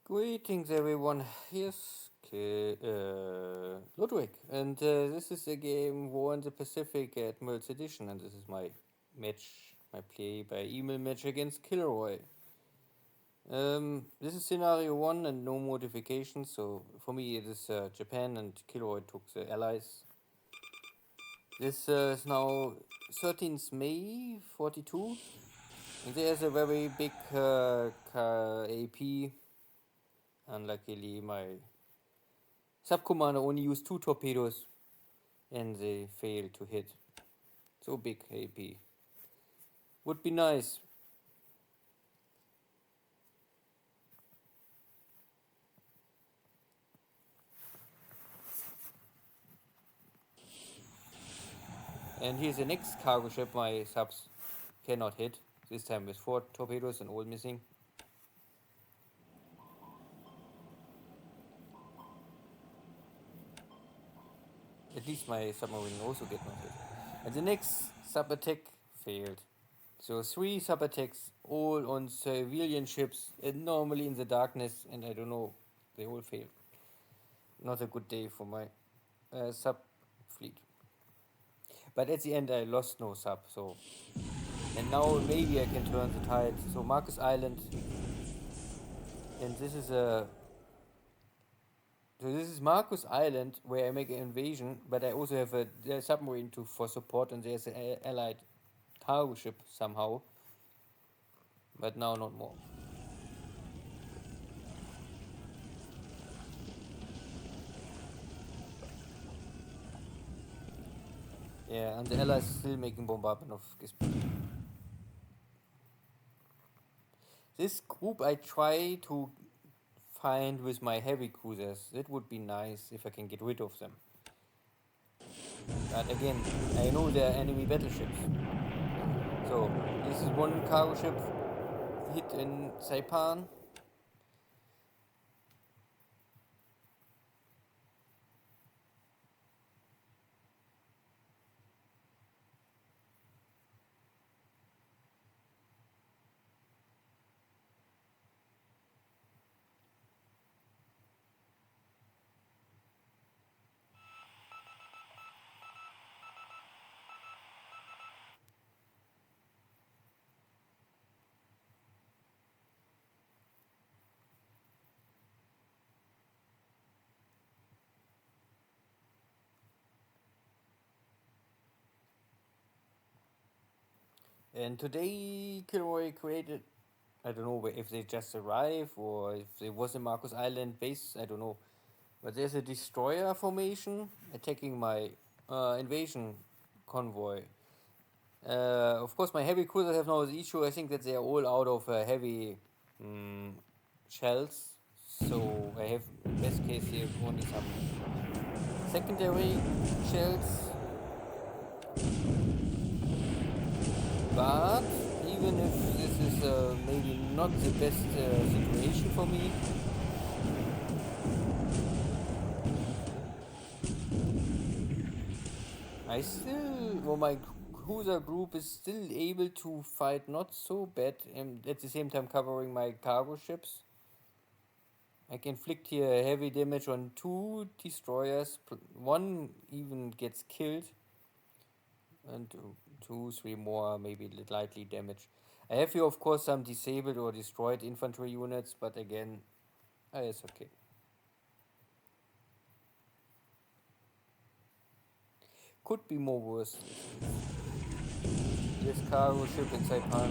Greetings, everyone. Here's Ludwig, and this is the game War in the Pacific Admiral's Edition, and this is my match, my play by email match against KilRoy. This is scenario 1 and no modifications, so for me it is Japan and KilRoy took the allies. This is now 13th May 42, and there's a very big AP. Unluckily, my sub-commander only used 2 torpedoes and they failed to hit. So big AP. Would be nice. And here's the next cargo ship my subs cannot hit. This time with 4 torpedoes and all missing. At least my submarine also get not hit. And the next sub-attack failed. So 3 sub-attacks all on civilian ships and normally in the darkness, and I don't know, they all failed. Not a good day for my sub-fleet. But at the end I lost no sub, so... And now maybe I can turn the tide. So Marcus Island, and this is a... So this is Marcus Island where I make an invasion, but I also have a submarine for support, and there's an allied cargo ship somehow. But now not more. Yeah, and the allies still making bombardment of Gisborne. This group I try to find with my heavy cruisers. It would be nice if I can get rid of them. But again, I know they are enemy battleships. So, this is one cargo ship hit in Saipan. And today, KilRoy created, I don't know if they just arrived or if there was a Marcus Island base, I don't know. But there's a destroyer formation attacking my invasion convoy. Of course, my heavy cruisers have no issue. I think that they are all out of heavy shells. So I have, best case here, only some secondary shells. But even if this is maybe not the best situation for me, I still, well, my cruiser group is still able to fight not so bad and at the same time covering my cargo ships. I can inflict here heavy damage on 2 destroyers, 1 even gets killed, and 2, 3 more maybe lightly damaged. I have here of course some disabled or destroyed infantry units, but again, it's okay. Could be more worse. This cargo ship in Saipan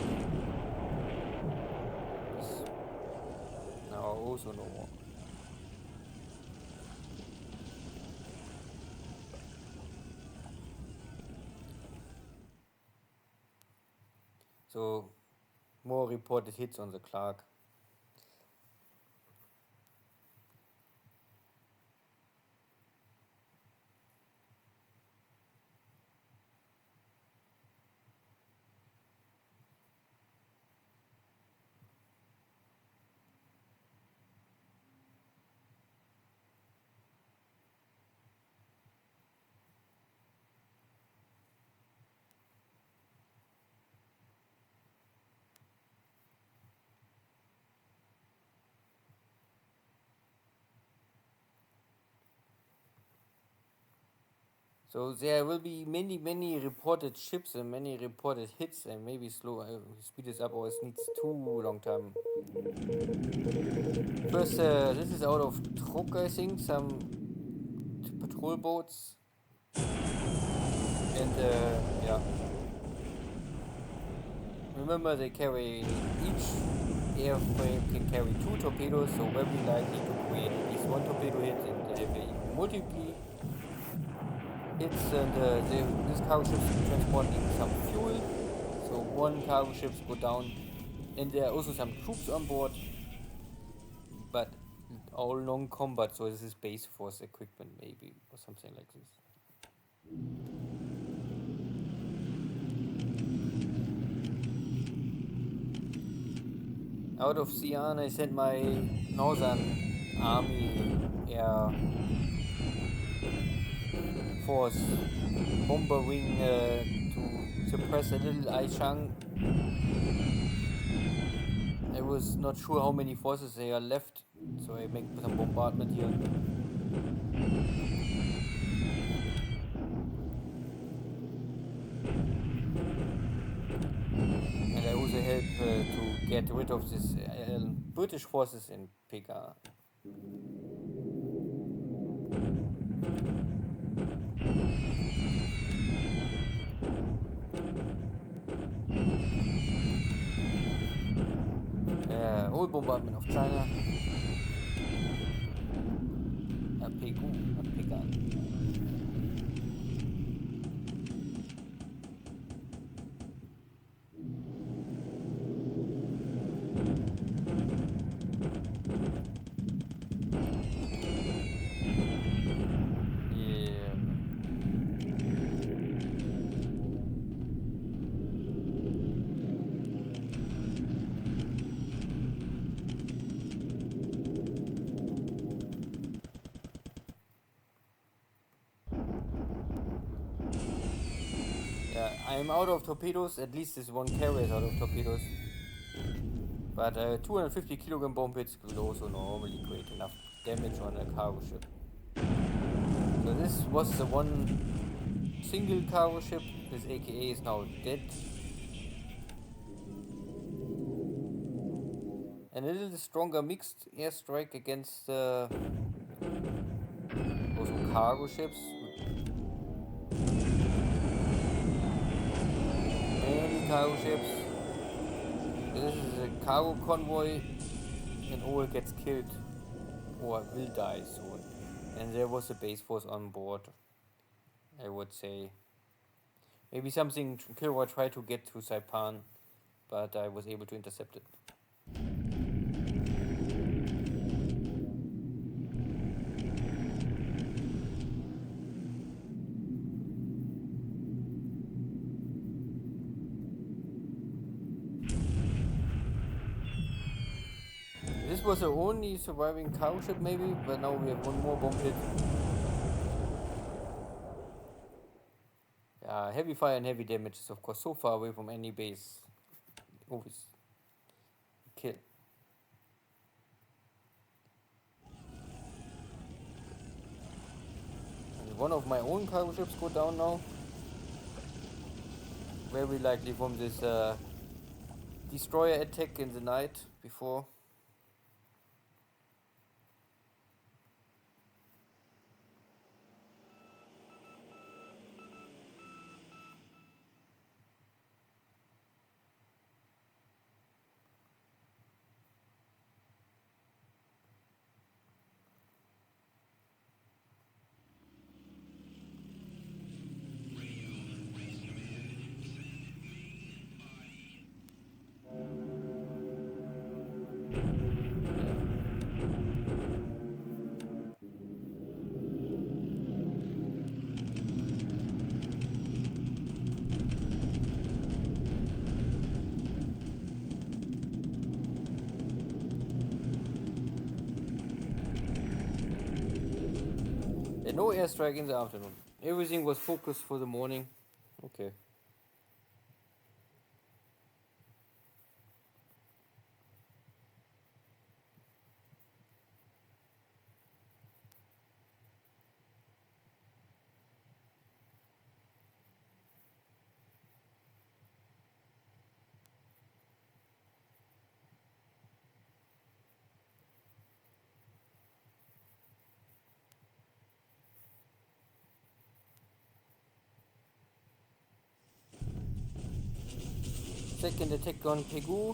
is now also no more. So, more reported hits on the Clark. So there will be many reported ships and many reported hits, and maybe slow speed this up, or it needs too long time. First, this is out of Truk, I think, some patrol boats, and yeah. Remember, they carry each airframe can carry 2 torpedoes, so very likely to create at least 1 torpedo hit, and they have multiple hits, and this cargo ship is transporting some fuel, so 1 cargo ships go down, and there are also some troops on board, but all non-combat, so this is base force equipment maybe, or something like this. Out of Xi'an, I sent my Northern Army Air Force bomber wing to suppress a little Aishang. I was not sure how many forces they are left, so I make some bombardment here. And I also help to get rid of this British forces in Pega. Whole bombardment of China. Pega. I'm out of torpedoes, at least this 1 carrier is out of torpedoes. But 250 kilogram bomb hits will also normally create enough damage on a cargo ship. So this was the 1 single cargo ship. This AKA is now dead. And a little stronger mixed airstrike against also cargo ships. Many cargo ships. This is a cargo convoy, and all gets killed or will die soon. And there was a base force on board, I would say. Maybe something KilRoy tried to get to Saipan, but I was able to intercept it. This was the only surviving cargo ship maybe, but now we have 1 more bomb hit. Heavy fire and heavy damage is of course so far away from any base. Always kill. And 1 of my own cargo ships go down now. Very likely from this destroyer attack in the night before. No airstrike in the afternoon. Everything was focused for the morning. Okay. second attack on Pegu,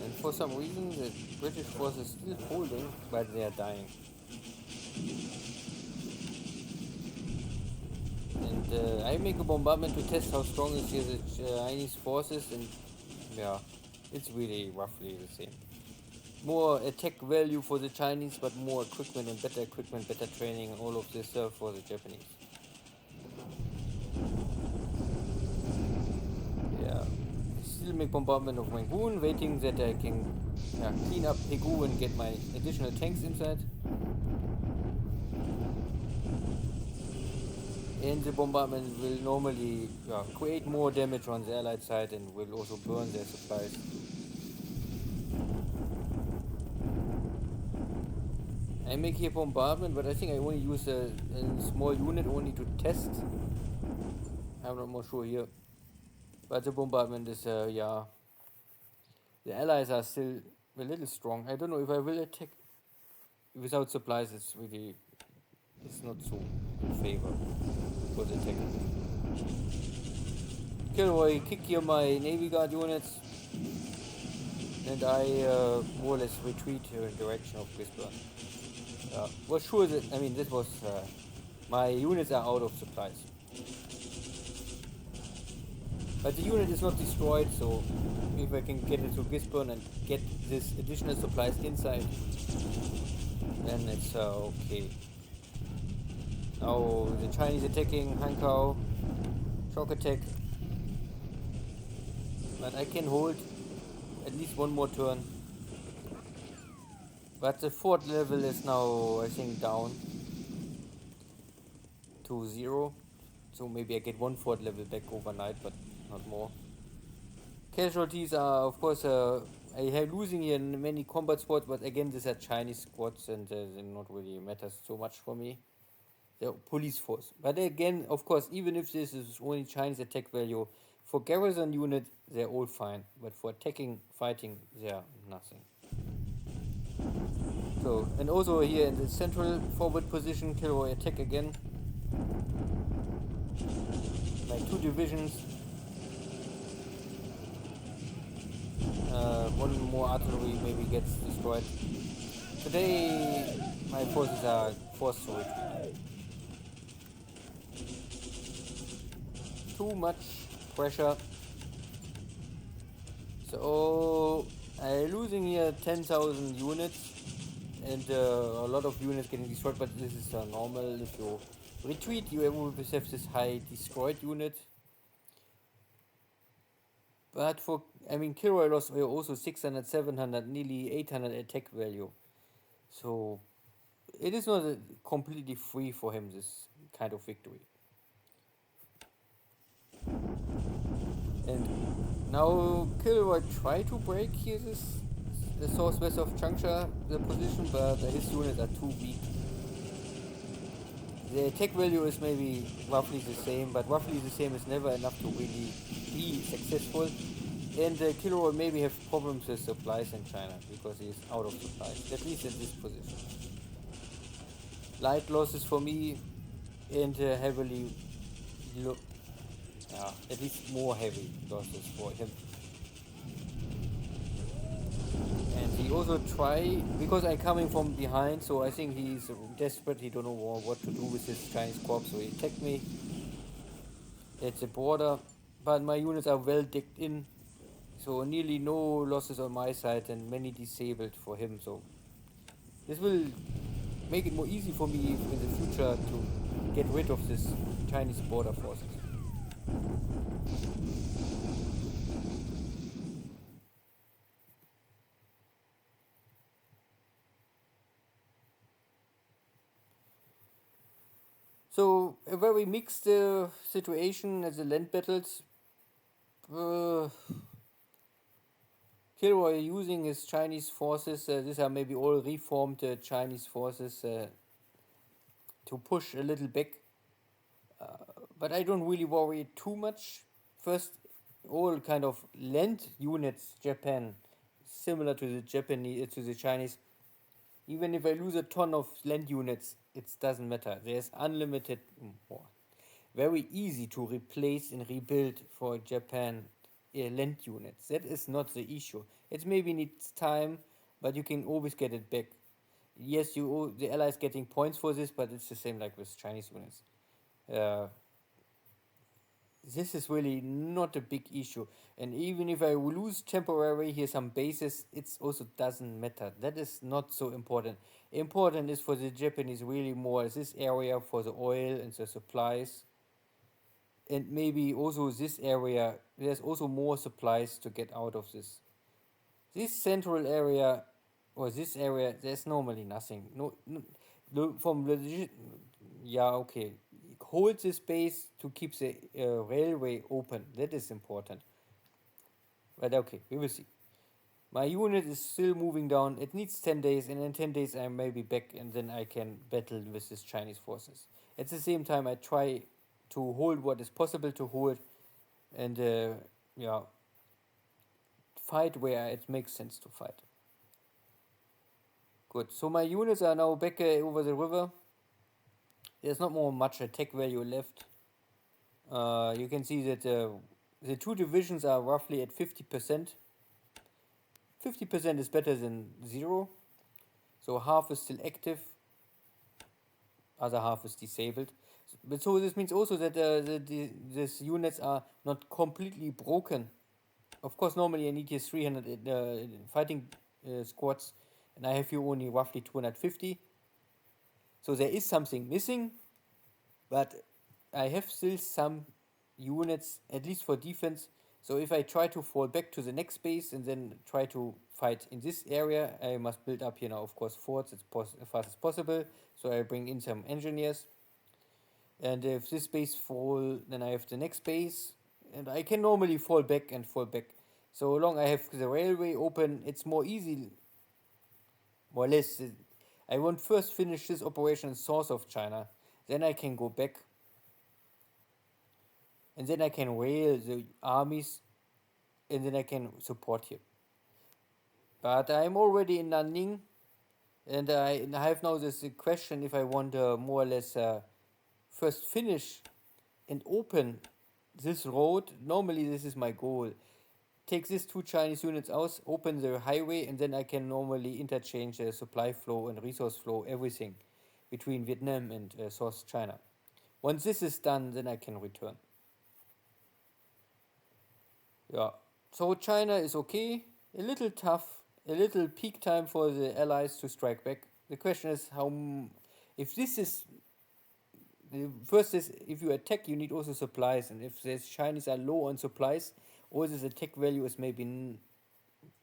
and for some reason the British force is still holding, but they are dying. And I make a bombardment to test how strong is here the Chinese forces, and yeah, it's really roughly the same. More attack value for the Chinese, but more equipment and better training, and all of this for the Japanese. Yeah, still make bombardment of Rangoon, waiting that I can clean up Pegu and get my additional tanks inside. And the bombardment will normally create more damage on the Allied side and will also burn their supplies. I make here bombardment, but I think I only use a small unit only to test. I'm not more sure here. But the bombardment is, the Allies are still a little strong. I don't know if I will attack without supplies. It's not so in favor for the attack. KilRoy, kick here my Navy Guard units, and I more or less retreat here in direction of Gisborne. Was sure that, this was, my units are out of supplies. But the unit is not destroyed, so if I can get it to Gisborne and get this additional supplies inside, then it's okay. Now the Chinese attacking Hankow, shock attack. But I can hold at least one more turn. But the fort level is now, I think, down to 0. So maybe I get one fort level back overnight, but not more. Casualties are, of course, I have losing here in many combat spots, but again, these are Chinese squads and they not really matters so much for me. The police force. But again, of course, even if this is only Chinese attack value, for garrison unit, they're all fine. But for attacking, fighting, they're nothing. So, and also here in the central forward position, KilRoy attack again. My 2 divisions. One more artillery maybe gets destroyed. Today, my forces are forced to retreat. Too much pressure. So, I'm losing here 10,000 units. And a lot of units getting destroyed, but this is normal. If you retreat, you always have this high destroyed unit. But for, KilRoy lost also 600, 700, nearly 800 attack value. So it is not completely free for him, this kind of victory. And now KilRoy try to break here the southwest of Changsha, the position, but his units are too weak. The attack value is maybe roughly the same, but roughly the same is never enough to really be successful. And KilRoy maybe have problems with supplies in China because he is out of supplies, at least in this position. Light losses for me, and heavily, at least more heavy losses for him. And he also try, because I'm coming from behind, so I think he's desperate. He don't know what to do with his Chinese corps, so he attacked me at the border. But my units are well digged in, so nearly no losses on my side and many disabled for him. So this will make it more easy for me in the future to get rid of this Chinese border forces. So a very mixed situation at the land battles. KilRoy using his Chinese forces, these are maybe all reformed Chinese forces, to push a little back. But I don't really worry too much. First, all kind of land units, Japan, similar to the Chinese. Even if I lose a ton of land units, it doesn't matter. There's unlimited more. Very easy to replace and rebuild for Japan land units. That is not the issue. It maybe needs time, but you can always get it back. Yes, the allies getting points for this, but it's the same like with Chinese units. Uh, this is really not a big issue. And even if I lose temporary here some bases, it also doesn't matter. That is not so important. Important is for the Japanese really more this area for the oil and the supplies. And maybe also this area, there's also more supplies to get out of this. This central area or this area, there's normally nothing. No, from legit, yeah, okay. Hold the space to keep the railway open. That is important. But okay, we will see. My unit is still moving down. It needs 10 days, and in 10 days I may be back, and then I can battle with these Chinese forces. At the same time, I try to hold what is possible to hold, and yeah, fight where it makes sense to fight. Good. So my units are now back over the river. There's not more much attack value left. You can see that the two divisions are roughly at 50%. 50% is better than 0. So half is still active, other half is disabled. So this means also that these units are not completely broken. Of course, normally I need here 300 fighting squads, and I have here only roughly 250. So there is something missing, but I have still some units, at least for defense. So if I try to fall back to the next base and then try to fight in this area, I must build up here now, of course, forts as fast as possible. So I bring in some engineers. And if this base fall, then I have the next base. And I can normally fall back and fall back. So long I have the railway open, it's more easy, more or less. I want first finish this operation in south of China. Then I can go back. And then I can rail the armies. And then I can support here. But I'm already in Nanning. And I have now this question if I want more or less first finish and open this road. Normally this is my goal. Take these two Chinese units out, open the highway, and then I can normally interchange supply flow and resource flow, everything between Vietnam and South China. Once this is done, then I can return. Yeah, so China is okay, a little tough, a little peak time for the allies to strike back. The question is if this is, the first is, if you attack, you need also supplies, and if the Chinese are low on supplies, all this attack value is maybe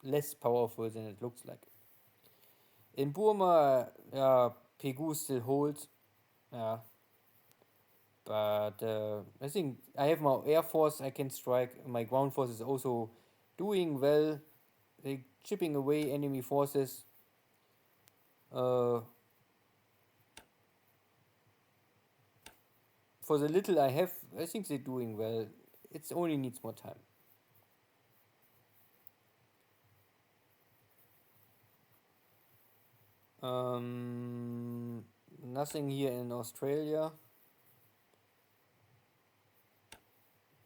less powerful than it looks like. In Burma, Pegu still holds, but I think I have my air force I can strike. My ground force is also doing well. They're chipping away enemy forces. For the little I have, I think they're doing well. It only needs more time. Nothing here in Australia.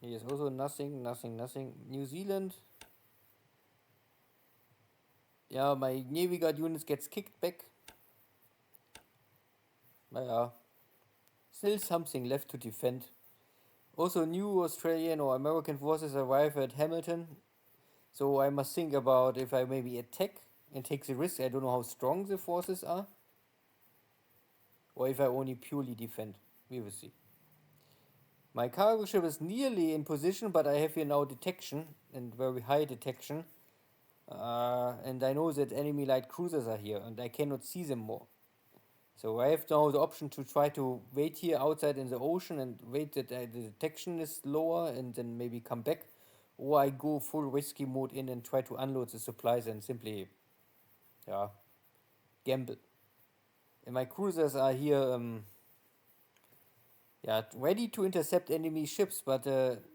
Here's also nothing. New Zealand. Yeah, my Navy Guard units gets kicked back. Yeah, still something left to defend. Also, new Australian or American forces arrive at Hamilton. So I must think about if I maybe attack and take the risk. I don't know how strong the forces are. Or if I only purely defend. We will see. My cargo ship is nearly in position, but I have here now detection, and very high detection. And I know that enemy light cruisers are here, and I cannot see them more. So I have now the option to try to wait here outside in the ocean and wait that the detection is lower and then maybe come back. Or I go full risky mode in and try to unload the supplies and simply, gamble. And my cruisers are here, ready to intercept enemy ships, but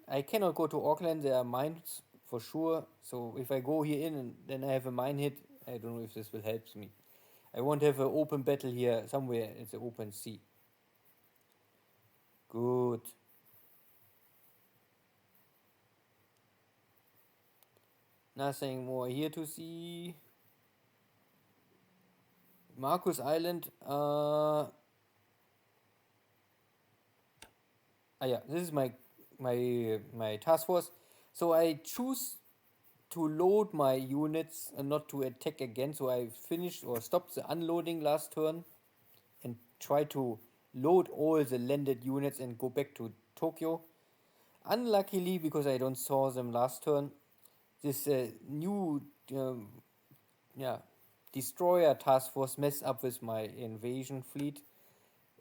I cannot go to Auckland. There are mines for sure. So if I go here in and then I have a mine hit, I don't know if this will help me. I want to have an open battle here somewhere in the open sea. Good. Nothing more here to see. Marcus Island. Yeah, this is my task force. So I choose to load my units and not to attack again. So I finished or stopped the unloading last turn and try to load all the landed units and go back to Tokyo. Unluckily, because I don't saw them last turn, this new destroyer task force messed up with my invasion fleet,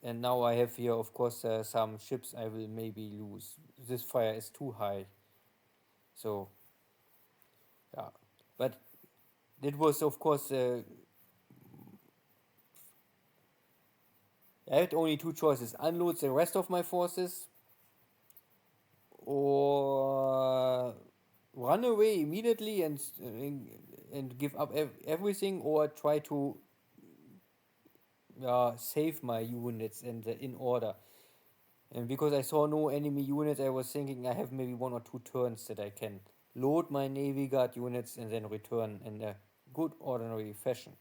and now I have here, of course, some ships I will maybe lose. This fire is too high, so yeah. But it was, of course, I had only two choices: unload the rest of my forces, or run away immediately and give up everything, or try to save my units and in order. And because I saw no enemy units, I was thinking I have maybe 1 or 2 turns that I can load my Navy Guard units and then return in a good ordinary fashion.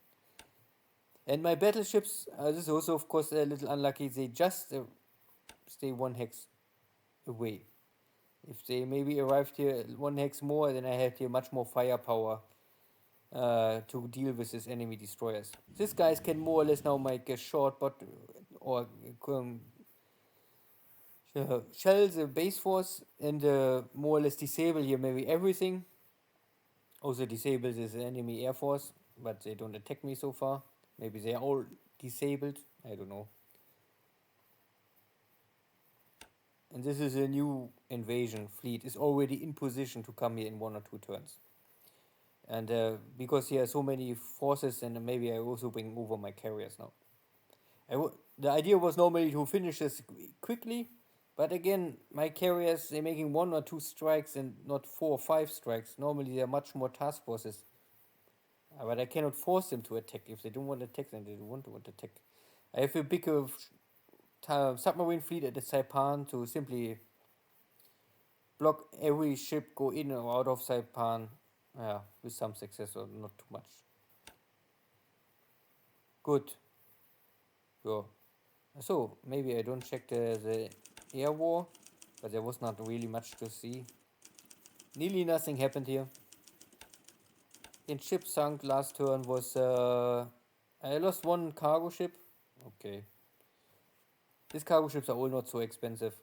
And my battleships, this is also of course a little unlucky, they just stay 1 hex away. If they maybe arrived here 1 hex more, then I had here much more firepower to deal with these enemy destroyers. These guys can more or less now make a short or shell the base force and more or less disable here maybe everything. Also disable this enemy air force, but they don't attack me so far. Maybe they are all disabled, I don't know. And this is a new invasion fleet, is already in position to come here in 1 or 2 turns. And because here are so many forces, and maybe I also bring over my carriers now. The idea was normally to finish this quickly, but again, my carriers, they're making 1 or 2 strikes and not 4 or 5 strikes. Normally there are much more task forces. But I cannot force them to attack. If they don't want to attack, then they don't want to attack. I have a bigger submarine fleet at the Saipan to simply block every ship go in or out of Saipan with some success, or not too much. Good. Yeah. So maybe I don't check the air war, but there was not really much to see. Nearly nothing happened here. In ship sunk last turn was I lost 1 cargo ship. Okay. These cargo ships are all not so expensive.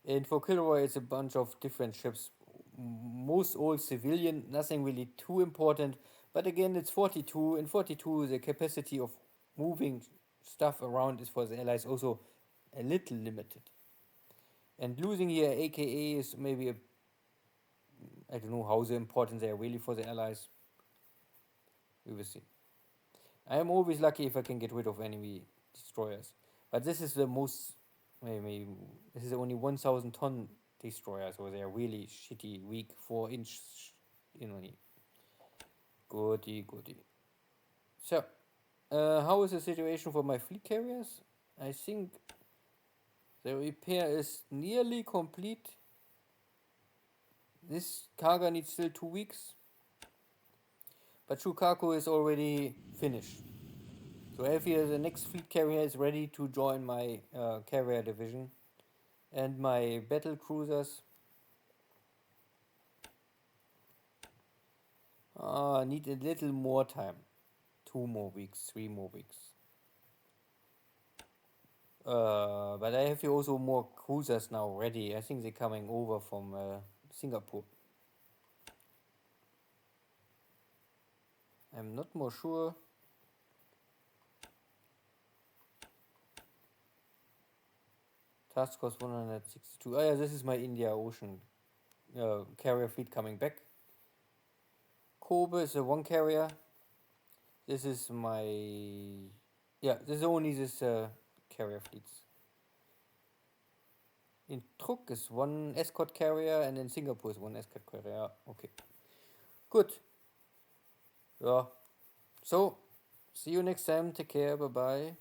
And for KilRoy it's a bunch of different ships. Most all civilian, nothing really too important. But again, it's 42. In 42 the capacity of moving stuff around is for the allies also a little limited. And losing here AKA is maybe I don't know how important they are really for the allies. We will see. I am always lucky if I can get rid of enemy destroyers. But this is the most, maybe this is only 1,000 ton destroyer, so they are really shitty, weak, 4-inch, Goody. So, how is the situation for my fleet carriers? I think the repair is nearly complete. This cargo needs still 2 weeks. But Chukaku is already finished. So I have here the next fleet carrier is ready to join my carrier division. And my battle cruisers need a little more time. 2 more weeks, 3 more weeks. But I have here also more cruisers now ready. I think they're coming over from Singapore. I'm not more sure. Task cost 162. Oh yeah, this is my India Ocean carrier fleet coming back. Kobe is a 1 carrier. This is my... Yeah, this is only this carrier fleets. In Truk is 1 escort carrier, and in Singapore is 1 escort carrier. Okay. Good. Yeah. So, see you next time. Take care. Bye-bye.